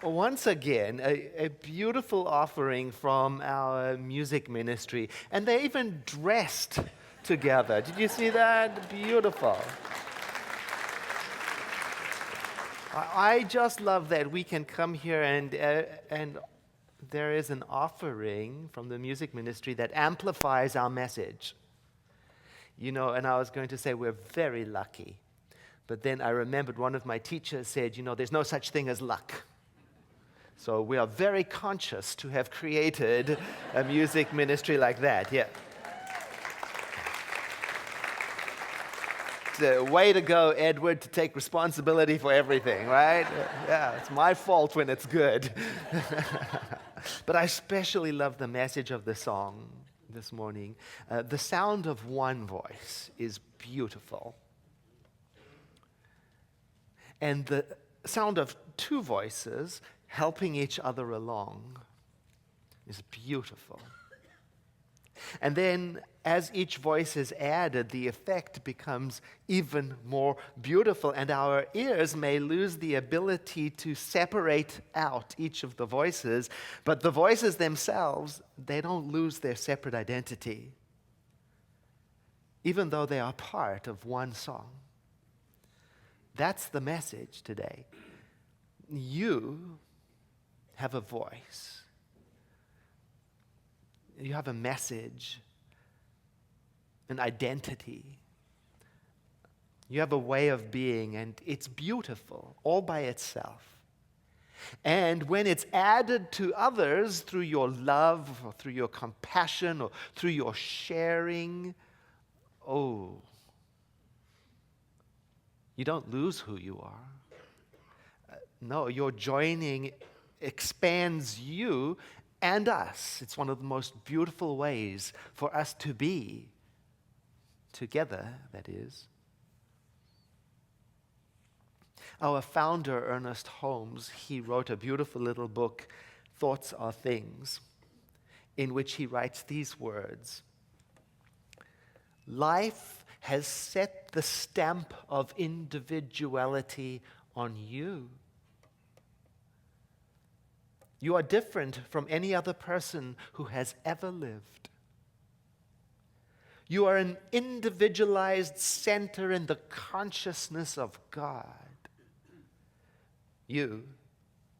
once again, a beautiful offering from our music ministry. And they even dressed together. Did you see that? Beautiful. I just love that we can come here and there is an offering from the music ministry that amplifies our message. You know, and I was going to say we're very lucky. But then I remembered one of my teachers said, you know, there's no such thing as luck. So we are very conscious to have created a music ministry like that. Yeah. Way to go, Edward, to take responsibility for everything, right? Yeah, it's my fault when it's good. But I especially love the message of the song this morning. The sound of one voice is beautiful. And the sound of two voices helping each other along is beautiful. And then as each voice is added, the effect becomes even more beautiful, and our ears may lose the ability to separate out each of the voices, but the voices themselves, they don't lose their separate identity, even though they are part of one song. That's the message today. You have a voice. You have a message, an identity. You have a way of being, and it's beautiful all by itself. And when it's added to others through your love, or through your compassion, or through your sharing, you don't lose who you are. No, your joining expands you and us. It's one of the most beautiful ways for us to be together, that is. Our founder, Ernest Holmes, he wrote a beautiful little book, Thoughts Are Things, in which he writes these words: life has set the stamp of individuality on you. You are different from any other person who has ever lived. You are an individualized center in the consciousness of God. You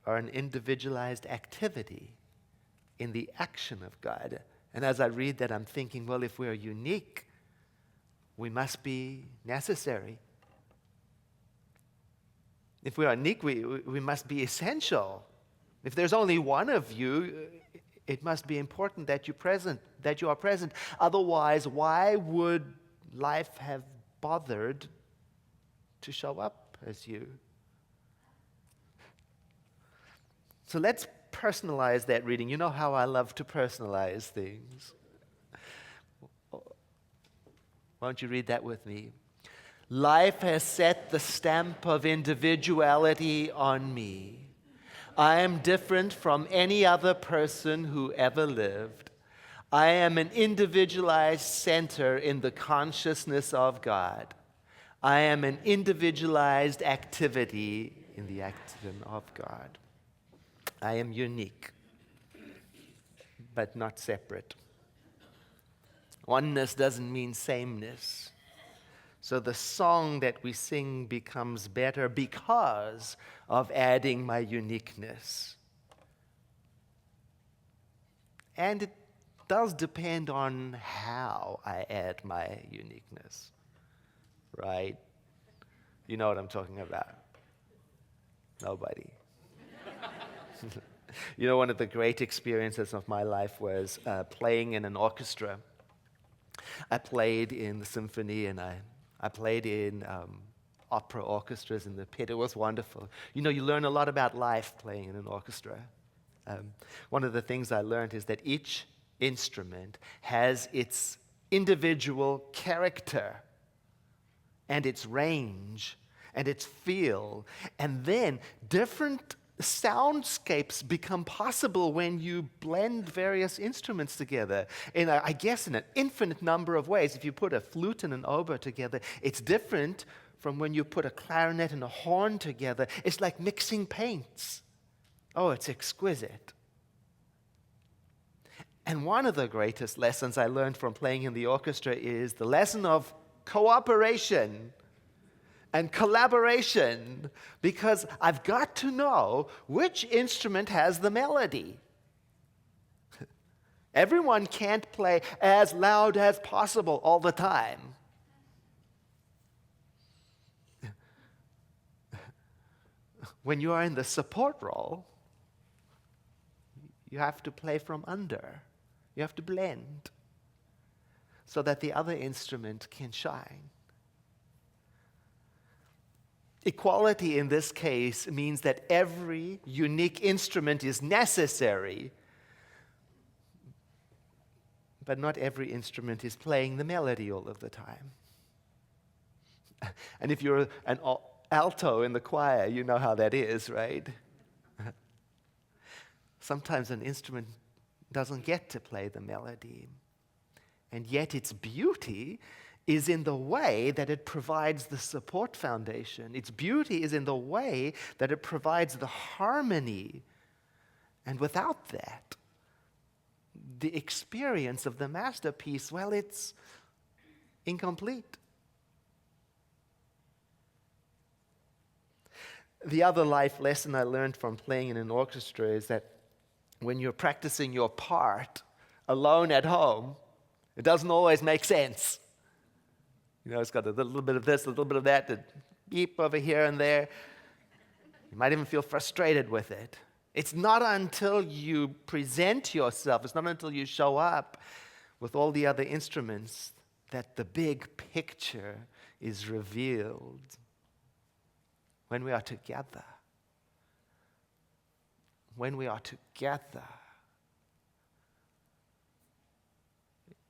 are an individualized activity in the action of God. And as I read that, I'm thinking, well, if we are unique, we must be necessary. If we are unique, we must be essential. If there's only one of you, it must be important that you are present. Otherwise, why would life have bothered to show up as you? So let's personalize that reading. You know how I love to personalize things. Why don't you read that with me? Life has set the stamp of individuality on me. I am different from any other person who ever lived. I am an individualized center in the consciousness of God. I am an individualized activity in the action of God. I am unique, but not separate. Oneness doesn't mean sameness. So the song that we sing becomes better because of adding my uniqueness. And it does depend on how I add my uniqueness, right? You know what I'm talking about. Nobody. You know, one of the great experiences of my life was playing in an orchestra. I played in the symphony, and I played in opera orchestras in the pit. It was wonderful. You know, you learn a lot about life playing in an orchestra. One of the things I learned is that each instrument has its individual character and its range and its feel. And then different soundscapes become possible when you blend various instruments together. And I guess in an infinite number of ways. If you put a flute and an oboe together, it's different from when you put a clarinet and a horn together. It's like mixing paints. Oh, it's exquisite. And one of the greatest lessons I learned from playing in the orchestra is the lesson of cooperation and collaboration, because I've got to know which instrument has the melody. Everyone can't play as loud as possible all the time. When you are in the support role, you have to play from under. You have to blend so that the other instrument can shine. Equality in this case means that every unique instrument is necessary, but not every instrument is playing the melody all of the time. And if you're an alto in the choir, you know how that is, right? Sometimes an instrument doesn't get to play the melody, and yet its beauty is in the way that it provides the support foundation. Its beauty is in the way that it provides the harmony. And without that, the experience of the masterpiece, well, it's incomplete. The other life lesson I learned from playing in an orchestra is that when you're practicing your part alone at home, it doesn't always make sense. You know, it's got a little bit of this, a little bit of that, a beep over here and there. You might even feel frustrated with it. It's not until you present yourself, it's not until you show up with all the other instruments that the big picture is revealed. When we are together. When we are together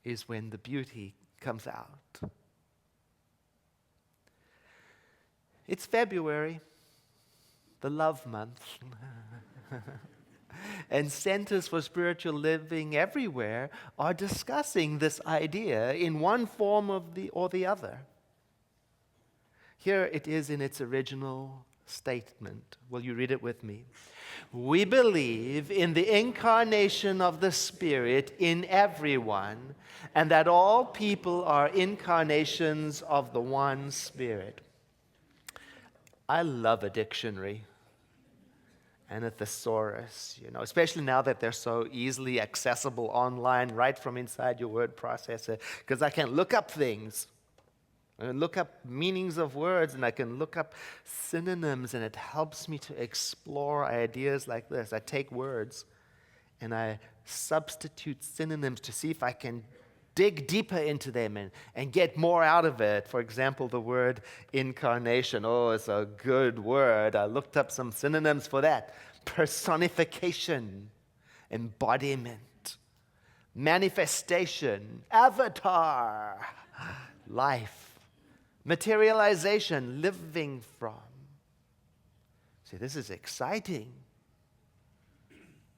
is when the beauty comes out. It's February, the love month. And Centers for Spiritual Living everywhere are discussing this idea in one form or the other. Here it is in its original statement. Will you read it with me? We believe in the incarnation of the Spirit in everyone, and that all people are incarnations of the one Spirit. I love a dictionary and a thesaurus, especially now that they're so easily accessible online right from inside your word processor, because I can look up things. I can look up meanings of words, and I can look up synonyms, and it helps me to explore ideas like this. I take words, and I substitute synonyms to see if I can dig deeper into them and get more out of it. For example, the word incarnation. Oh, it's a good word. I looked up some synonyms for that. Personification, embodiment, manifestation, avatar, life, materialization, living from. See, this is exciting.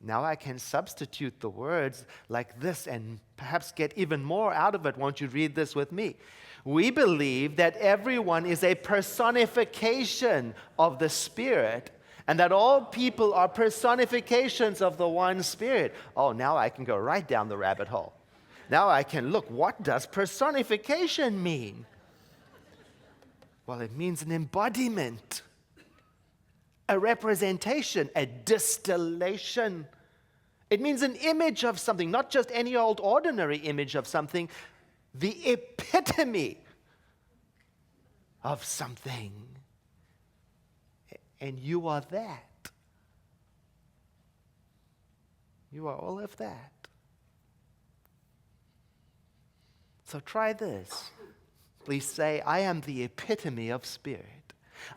Now I can substitute the words like this and perhaps get even more out of it. Won't you read this with me? We believe that everyone is a personification of the Spirit, and that all people are personifications of the one Spirit. Oh, now I can go right down the rabbit hole. Now I can look, what does personification mean? Well, it means an embodiment, a representation, a distillation. It means an image of something, not just any old ordinary image of something, the epitome of something. And you are that. You are all of that. So try this. Please say, I am the epitome of Spirit.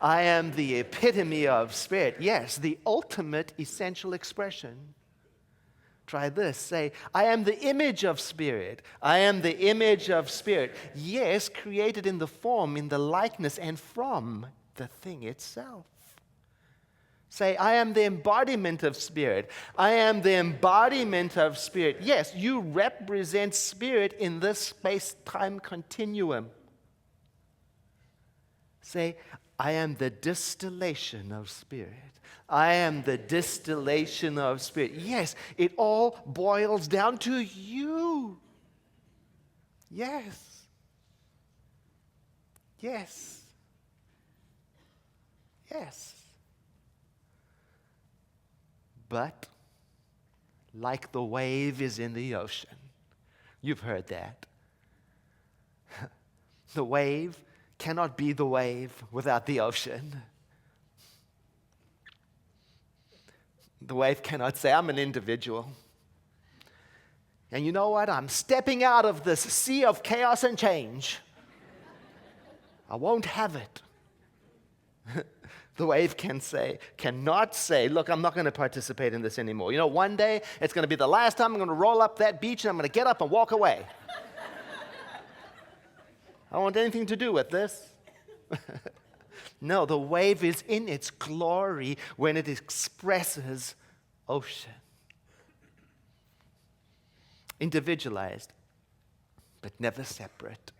I am the epitome of Spirit. Yes, the ultimate essential expression. Try this. Say, I am the image of Spirit. I am the image of Spirit. Yes, created in the form, in the likeness, and from the thing itself. Say, I am the embodiment of Spirit. I am the embodiment of Spirit. Yes, you represent Spirit in this space-time continuum. Say, I am the distillation of Spirit. I am the distillation of Spirit. Yes, it all boils down to you. Yes. Yes. Yes. But, like the wave is in the ocean, you've heard that. The wave cannot be the wave without the ocean. The wave cannot say, I'm an individual. And you know what? I'm stepping out of this sea of chaos and change. I won't have it. The wave cannot say, look, I'm not going to participate in this anymore. You know, one day it's going to be the last time I'm going to roll up that beach and I'm going to get up and walk away. I don't want anything to do with this. No, the wave is in its glory when it expresses ocean. Individualized, but never separate.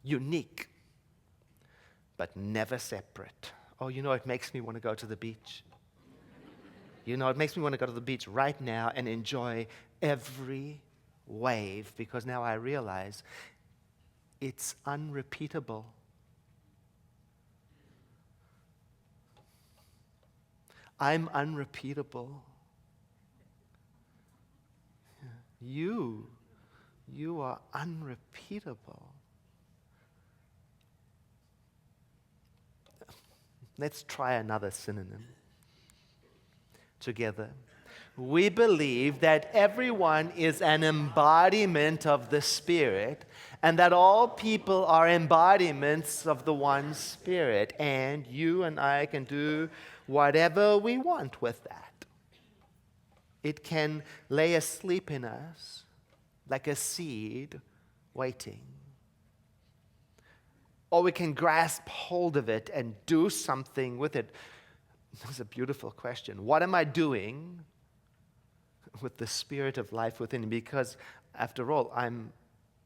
Unique, but never separate. Oh, you know, it makes me want to go to the beach. You know, it makes me want to go to the beach right now and enjoy every wave, because now I realize it's unrepeatable. I'm unrepeatable. You are unrepeatable. Let's try another synonym together. We believe that everyone is an embodiment of the Spirit, and that all people are embodiments of the one Spirit, and you and I can do whatever we want with that. It can lay asleep in us like a seed waiting. Or we can grasp hold of it and do something with it. That's a beautiful question. What am I doing with the Spirit of life within me? Because, after all, I'm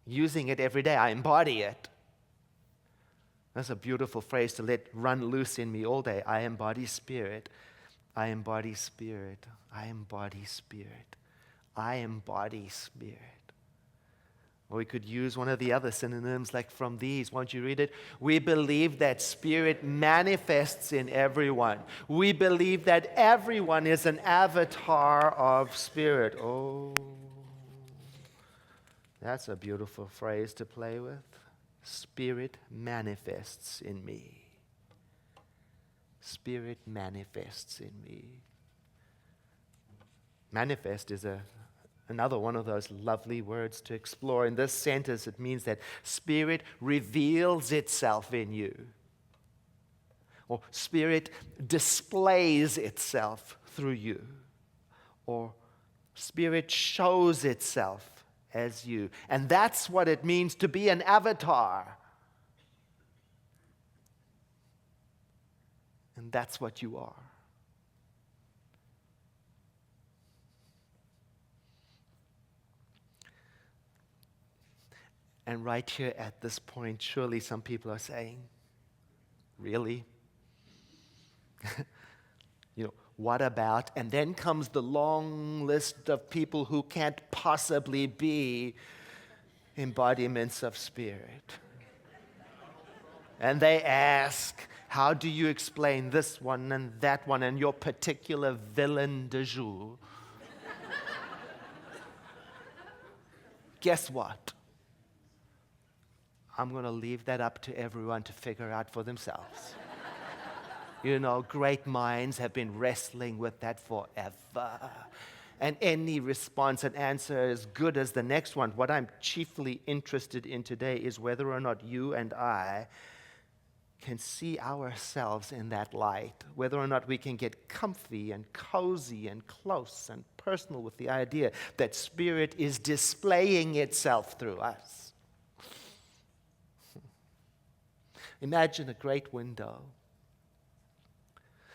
using it every day. I embody it. That's a beautiful phrase to let run loose in me all day. I embody Spirit. I embody Spirit. I embody Spirit. I embody Spirit. Or we could use one of the other synonyms like from these. Won't you read it? We believe that Spirit manifests in everyone. We believe that everyone is an avatar of Spirit. Oh, that's a beautiful phrase to play with. Spirit manifests in me. Spirit manifests in me. Manifest is another one of those lovely words to explore. In this sentence, it means that Spirit reveals itself in you. Or Spirit displays itself through you. Or Spirit shows itself as you. And that's what it means to be an avatar. And that's what you are. And right here at this point, surely some people are saying, really? What about? And then comes the long list of people who can't possibly be embodiments of Spirit. And they ask, how do you explain this one and that one and your particular villain de jour? Guess what? I'm going to leave that up to everyone to figure out for themselves. Great minds have been wrestling with that forever. And any response and answer is good as the next one. What I'm chiefly interested in today is whether or not you and I can see ourselves in that light, whether or not we can get comfy and cozy and close and personal with the idea that Spirit is displaying itself through us. Imagine a great window.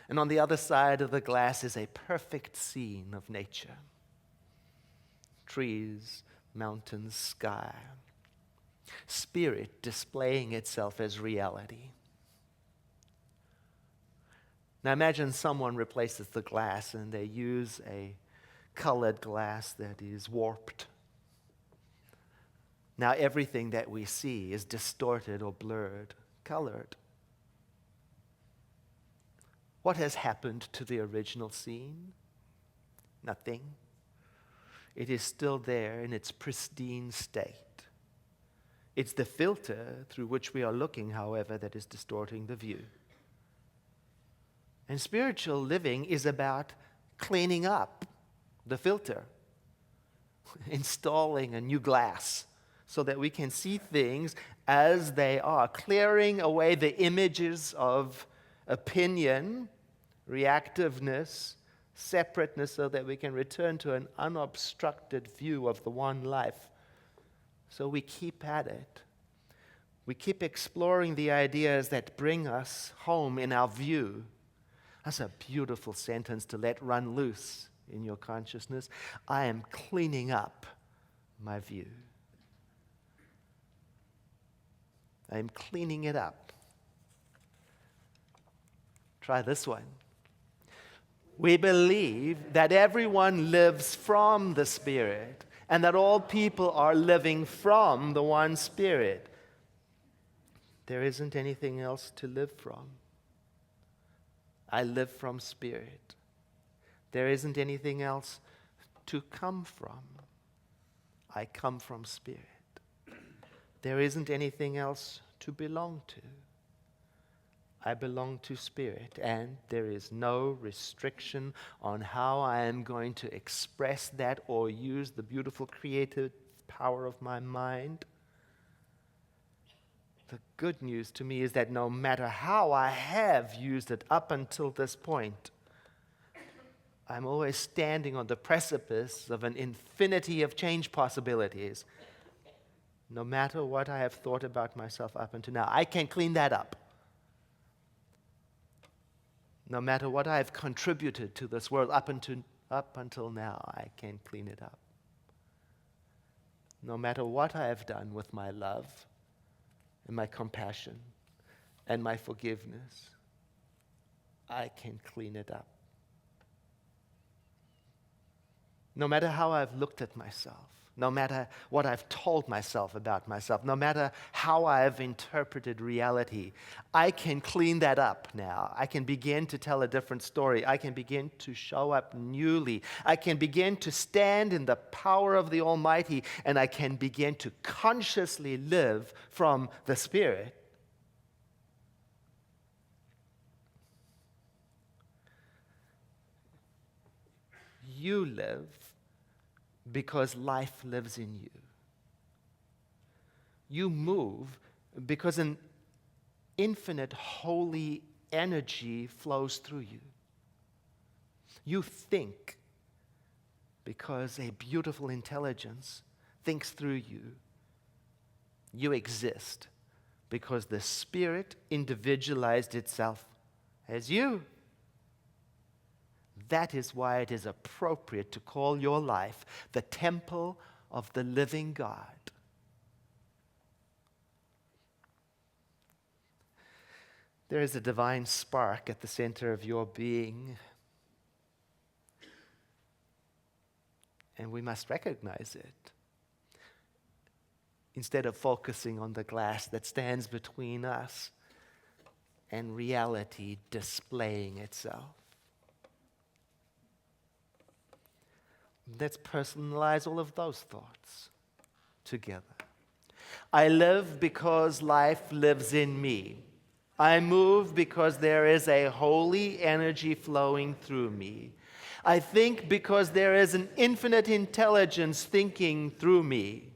And on the other side of the glass is a perfect scene of nature. Trees, mountains, sky. Spirit displaying itself as reality. Now imagine someone replaces the glass and they use a colored glass that is warped. Now everything that we see is distorted or blurred, colored. What has happened to the original scene? Nothing. It is still there in its pristine state. It's the filter through which we are looking, however, that is distorting the view. And spiritual living is about cleaning up the filter, installing a new glass so that we can see things as they are, clearing away the images of opinion, reactiveness, separateness, so that we can return to an unobstructed view of the one life. So we keep at it. We keep exploring the ideas that bring us home in our view. That's a beautiful sentence to let run loose in your consciousness. I am cleaning up my view. I am cleaning it up. Try this one. We believe that everyone lives from the Spirit and that all people are living from the one Spirit. There isn't anything else to live from. I live from Spirit. There isn't anything else to come from. I come from Spirit. There isn't anything else to belong to. I belong to Spirit, and there is no restriction on how I am going to express that or use the beautiful creative power of my mind. The good news to me is that no matter how I have used it up until this point, I'm always standing on the precipice of an infinity of change possibilities. No matter what I have thought about myself up until now, I can clean that up. No matter what I have contributed to this world up until now, I can clean it up. No matter what I have done with my love and my compassion and my forgiveness, I can clean it up. No matter how I've looked at myself, no matter what I've told myself about myself, no matter how I've interpreted reality, I can clean that up now. I can begin to tell a different story. I can begin to show up newly. I can begin to stand in the power of the Almighty, and I can begin to consciously live from the Spirit. You live because life lives in you. You move because an infinite holy energy flows through you. You think because a beautiful intelligence thinks through you. You exist because the Spirit individualized itself as you. That is why it is appropriate to call your life the temple of the living God. There is a divine spark at the center of your being, and we must recognize it. Instead of focusing on the glass that stands between us and reality displaying itself. Let's personalize all of those thoughts together. I live because life lives in me. I move because there is a holy energy flowing through me. I think because there is an infinite intelligence thinking through me.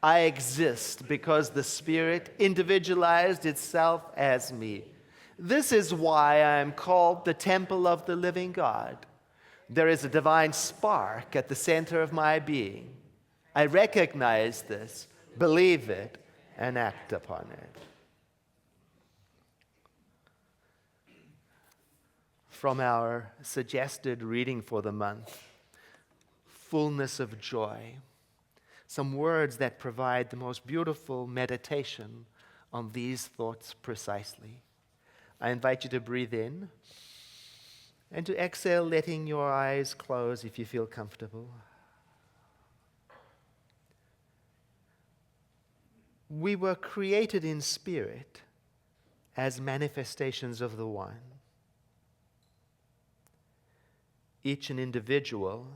I exist because the Spirit individualized itself as me. This is why I am called the temple of the living God. There is a divine spark at the center of my being. I recognize this, believe it, and act upon it. From our suggested reading for the month, Fullness of Joy, some words that provide the most beautiful meditation on these thoughts precisely. I invite you to breathe in And to exhale, letting your eyes close if you feel comfortable. We were created in spirit as manifestations of the One. Each an individual,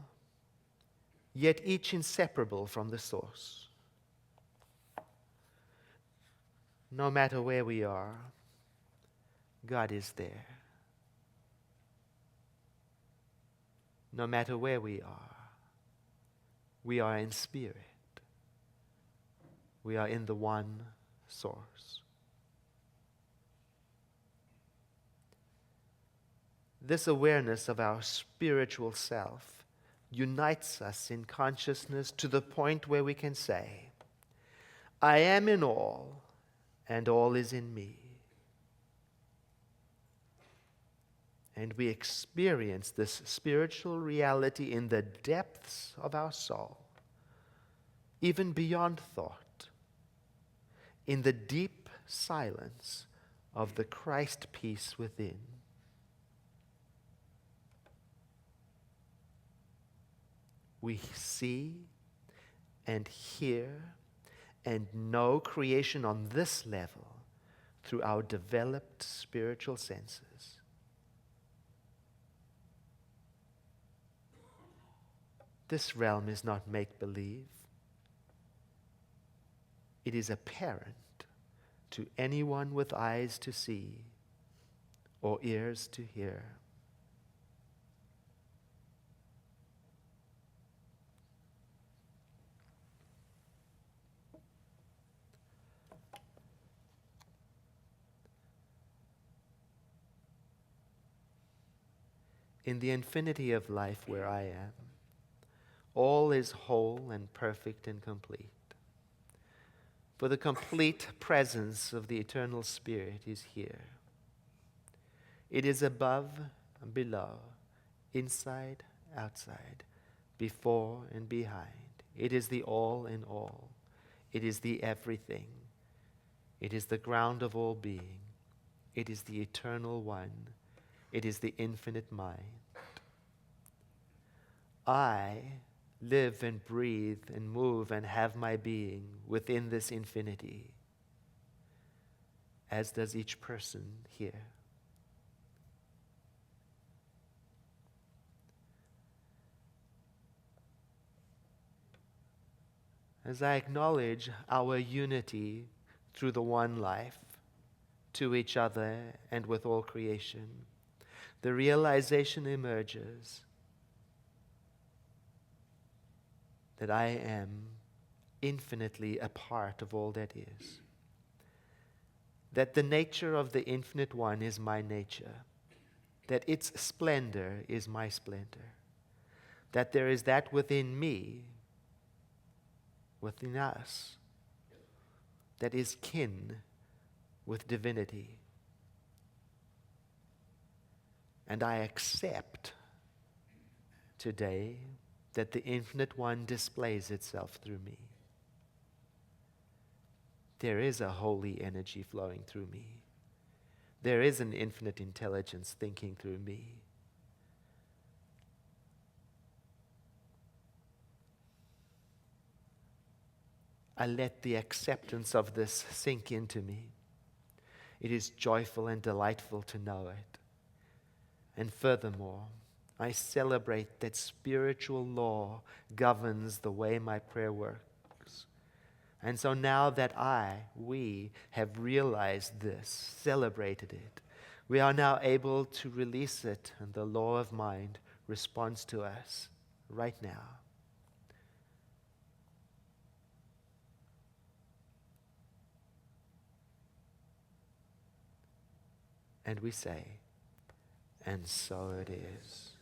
yet each inseparable from the source. No matter where we are, God is there. No matter where we are in spirit. We are in the one source. This awareness of our spiritual self unites us in consciousness to the point where we can say, I am in all, and all is in me. And we experience this spiritual reality in the depths of our soul, even beyond thought, in the deep silence of the Christ peace within. We see and hear and know creation on this level through our developed spiritual senses. This realm is not make-believe. It is apparent to anyone with eyes to see or ears to hear. In the infinity of life where I am, all is whole and perfect and complete. For the complete presence of the eternal Spirit is here. It is above and below, inside, outside, before and behind. It is the all in all. It is the everything. It is the ground of all being. It is the eternal one. It is the infinite mind. I live and breathe and move and have my being within this infinity, as does each person here. As I acknowledge our unity through the one life, to each other and with all creation, the realization emerges that I am infinitely a part of all that is. That the nature of the infinite one is my nature. That its splendor is my splendor. That there is that within me, within us, that is kin with divinity. And I accept today that the infinite one displays itself through me. There is a holy energy flowing through me. There is an infinite intelligence thinking through me. I let the acceptance of this sink into me. It is joyful and delightful to know it. And furthermore, I celebrate that spiritual law governs the way my prayer works. And so now that we have realized this, celebrated it, we are now able to release it, and the law of mind responds to us right now. And we say, and so it is.